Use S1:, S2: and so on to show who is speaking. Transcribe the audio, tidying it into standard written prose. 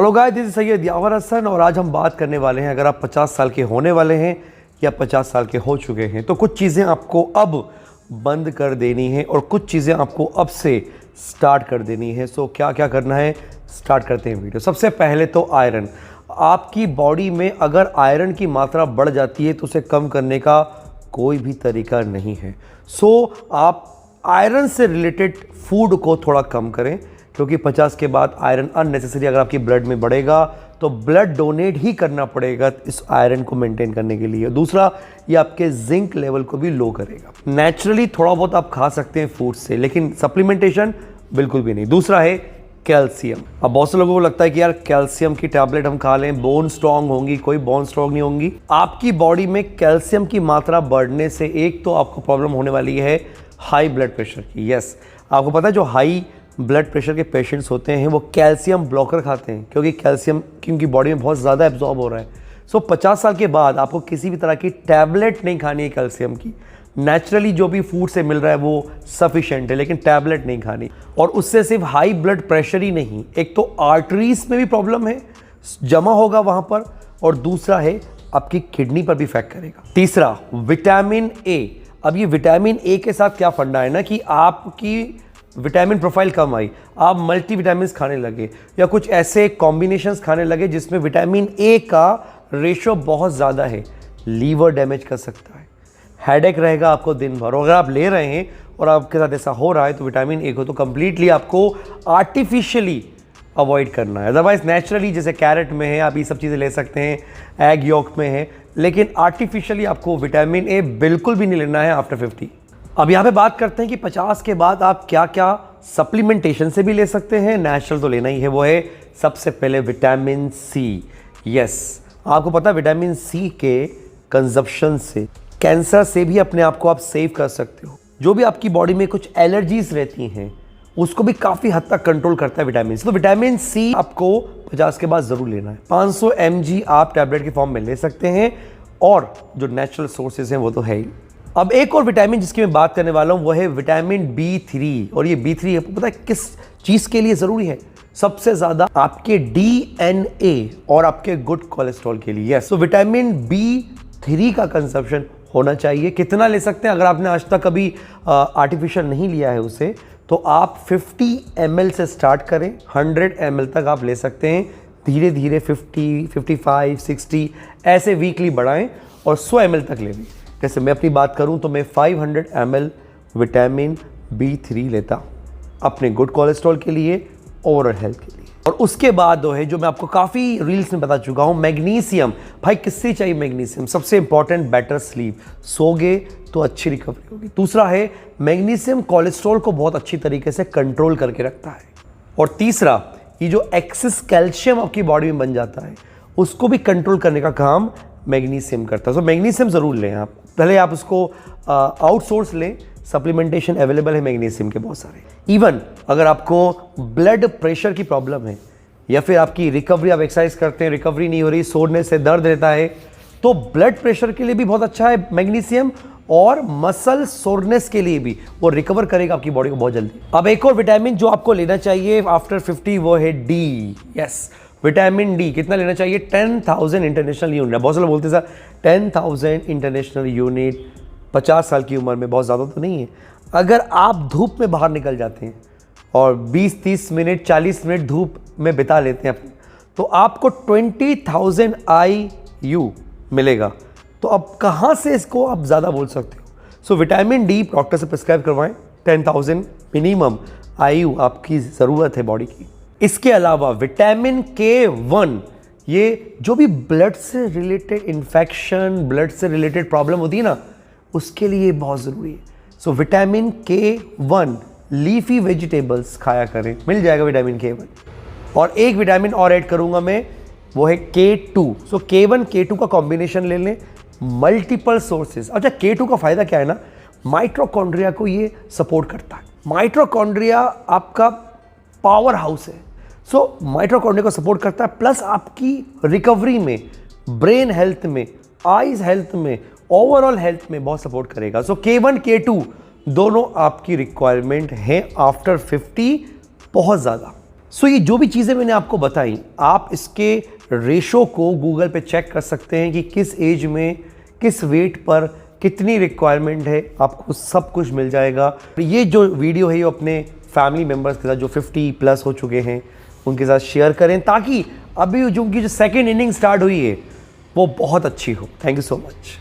S1: Hello guys, this is Syed Yawar Hasan और आज हम बात करने वाले हैं, अगर आप 50 साल के होने वाले हैं या 50 साल के हो चुके हैं तो कुछ चीज़ें आपको अब बंद कर देनी है और कुछ चीज़ें आपको अब से स्टार्ट कर देनी है। सो क्या क्या करना है, स्टार्ट करते हैं वीडियो। सबसे पहले तो आयरन। आपकी बॉडी में अगर आयरन की मात्रा बढ़ जाती है तो उसे कम करने का कोई भी तरीका नहीं है। सो आप आयरन से रिलेटेड फूड को थोड़ा कम करें, क्योंकि 50 के बाद आयरन अननेसेसरी अगर आपकी ब्लड में बढ़ेगा तो ब्लड डोनेट ही करना पड़ेगा इस आयरन को मेंटेन करने के लिए। दूसरा, ये आपके जिंक लेवल को भी लो करेगा। नेचुरली थोड़ा बहुत आप खा सकते हैं फूड से, लेकिन सप्लीमेंटेशन बिल्कुल भी नहीं। दूसरा है कैल्शियम। अब बहुत से लोगों को लगता है कि यार कैल्शियम की टैबलेट हम खा लें बोन स्ट्रांग होंगी, कोई बोन स्ट्रांग नहीं होंगी। आपकी बॉडी में कैल्शियम की मात्रा बढ़ने से एक तो आपको प्रॉब्लम होने वाली है हाई ब्लड प्रेशर की। यस, आपको पता है जो हाई ब्लड प्रेशर के पेशेंट्स होते हैं वो कैल्शियम ब्लॉकर खाते हैं, क्योंकि कैल्शियम उनकी बॉडी में बहुत ज़्यादा एब्जॉर्ब हो रहा है। सो 50 साल के बाद आपको किसी भी तरह की टैबलेट नहीं खानी है कैल्शियम की। नेचुरली जो भी फूड से मिल रहा है वो सफिशिएंट है, लेकिन टैबलेट नहीं खानी। और उससे सिर्फ हाई ब्लड प्रेशर ही नहीं, एक तो आर्टरीज में भी प्रॉब्लम है, जमा होगा वहाँ पर, और दूसरा है आपकी किडनी पर भी इफेक्ट करेगा। तीसरा, विटामिन ए। अब ये विटामिन ए के साथ क्या फंडा है ना कि आपकी विटामिन प्रोफाइल कम आई, आप मल्टी विटामिन खाने लगे या कुछ ऐसे कॉम्बिनेशंस खाने लगे जिसमें विटामिन ए का रेशो बहुत ज़्यादा है, लीवर डैमेज कर सकता है, हेडेक रहेगा आपको दिन भर। और अगर आप ले रहे हैं और आपके साथ ऐसा हो रहा है तो विटामिन ए को तो कंप्लीटली आपको आर्टिफिशियली अवॉइड करना है। अदरवाइज नेचुरली जैसे कैरेट में है आप ये सब चीज़ें ले सकते हैं, एग यॉक में है, लेकिन आर्टिफिशियली आपको विटामिन ए बिल्कुल भी नहीं लेना है आफ्टर 50। अब यहाँ पे बात करते हैं कि 50 के बाद आप क्या क्या सप्लीमेंटेशन से भी ले सकते हैं। नेचुरल तो लेना ही है, वो है सबसे पहले विटामिन सी। यस, आपको पता है विटामिन सी के कंजप्शन से कैंसर से भी अपने आप को आप सेव कर सकते हो। जो भी आपकी बॉडी में कुछ एलर्जीज रहती हैं उसको भी काफ़ी हद तक कंट्रोल करता है विटामिन सी। तो विटामिन सी आपको 50 के बाद ज़रूर लेना है। 500 mg आप टैबलेट के फॉर्म में ले सकते हैं, और जो नेचुरल सोर्सेज हैं वो तो है ही। अब एक और विटामिन जिसकी मैं बात करने वाला हूं वो है विटामिन B3। और ये B3 आपको पता है किस चीज़ के लिए ज़रूरी है? सबसे ज़्यादा आपके DNA और आपके गुड कोलेस्ट्रॉल के लिए। यस, तो विटामिन B3 का कंजप्शन होना चाहिए। कितना ले सकते हैं? अगर आपने आज तक कभी आर्टिफिशियल नहीं लिया है उसे, तो आप 50 ml से स्टार्ट करें, 100 ml तक आप ले सकते हैं। धीरे धीरे 50, 55, 60 ऐसे वीकली बढ़ाएं और 100 ml तक ले लें। जैसे मैं अपनी बात करूं तो मैं 500 ml विटामिन B3 लेता हूं अपने गुड कोलेस्ट्रॉल के लिए, ओवरऑल हेल्थ के लिए। और उसके बाद जो है, जो मैं आपको काफ़ी रील्स में बता चुका हूं, मैग्नीशियम। भाई किससे चाहिए मैग्नीशियम? सबसे इंपॉर्टेंट, बेटर स्लीप। सोगे तो अच्छी रिकवरी होगी। दूसरा है मैग्नीशियम कोलेस्ट्रॉल को बहुत अच्छी तरीके से कंट्रोल करके रखता है। और तीसरा, ये जो एक्सेस कैल्शियम आपकी बॉडी में बन जाता है उसको भी कंट्रोल करने का काम मैग्नीशियम करता है। तो मैग्नीशियम ज़रूर लें आप। पहले आप उसको आउटसोर्स लें, सप्लीमेंटेशन अवेलेबल है मैग्नीशियम के बहुत सारे। इवन अगर आपको ब्लड प्रेशर की प्रॉब्लम है या फिर आपकी रिकवरी, आप एक्सरसाइज करते हैं रिकवरी नहीं हो रही, सोरनेस से दर्द रहता है, तो ब्लड प्रेशर के लिए भी बहुत अच्छा है मैग्नीशियम, और मसल सोरनेस के लिए भी वो रिकवर करेगा आपकी बॉडी को बहुत जल्दी। अब एक और विटामिन जो आपको लेना चाहिए आफ्टर 50 वो है डी। यस, विटामिन डी कितना लेना चाहिए? 10,000 इंटरनेशनल यूनिट। बहुत से लोग बोलते हैं सर 10,000 इंटरनेशनल यूनिट 50 साल की उम्र में बहुत ज़्यादा तो नहीं है। अगर आप धूप में बाहर निकल जाते हैं और 20-30 मिनट 40 मिनट धूप में बिता लेते हैं तो आपको 20,000 IU मिलेगा। तो अब कहाँ से इसको आप ज़्यादा बोल सकते हो? सो विटामिन डी डॉक्टर से प्रिस्क्राइब करवाएं। 10,000 मिनिमम IU आपकी ज़रूरत है बॉडी की। इसके अलावा विटामिन K1, ये जो भी ब्लड से रिलेटेड इन्फेक्शन, ब्लड से रिलेटेड प्रॉब्लम होती है ना, उसके लिए बहुत ज़रूरी है। So vitamin K1 leafy vegetables खाया करें, मिल जाएगा विटामिन K1। और एक विटामिन और ऐड करूंगा मैं, वो है K2। सो K1 K2 का कॉम्बिनेशन ले लें, मल्टीपल सोर्सेज। अच्छा, K2 का फायदा क्या है ना, माइटोकॉन्ड्रिया को ये सपोर्ट करता है। माइटोकॉन्ड्रिया आपका पावर हाउस है। सो माइटोकॉन्ड्रिया को सपोर्ट करता है, प्लस आपकी रिकवरी में, ब्रेन हेल्थ में, आईज हेल्थ में, ओवरऑल हेल्थ में बहुत सपोर्ट करेगा। सो K1 K2 दोनों आपकी रिक्वायरमेंट है आफ्टर 50 बहुत ज़्यादा। सो ये जो भी चीज़ें मैंने आपको बताई, आप इसके रेशो को गूगल पे चेक कर सकते हैं कि किस एज में किस वेट पर कितनी रिक्वायरमेंट है, आपको सब कुछ मिल जाएगा। ये जो वीडियो है ये अपने फैमिली मेम्बर्स के साथ जो 50 प्लस हो चुके हैं उनके साथ शेयर करें, ताकि अभी जो उनकी जो सेकेंड इनिंग स्टार्ट हुई है वो बहुत अच्छी हो। Thank you so much.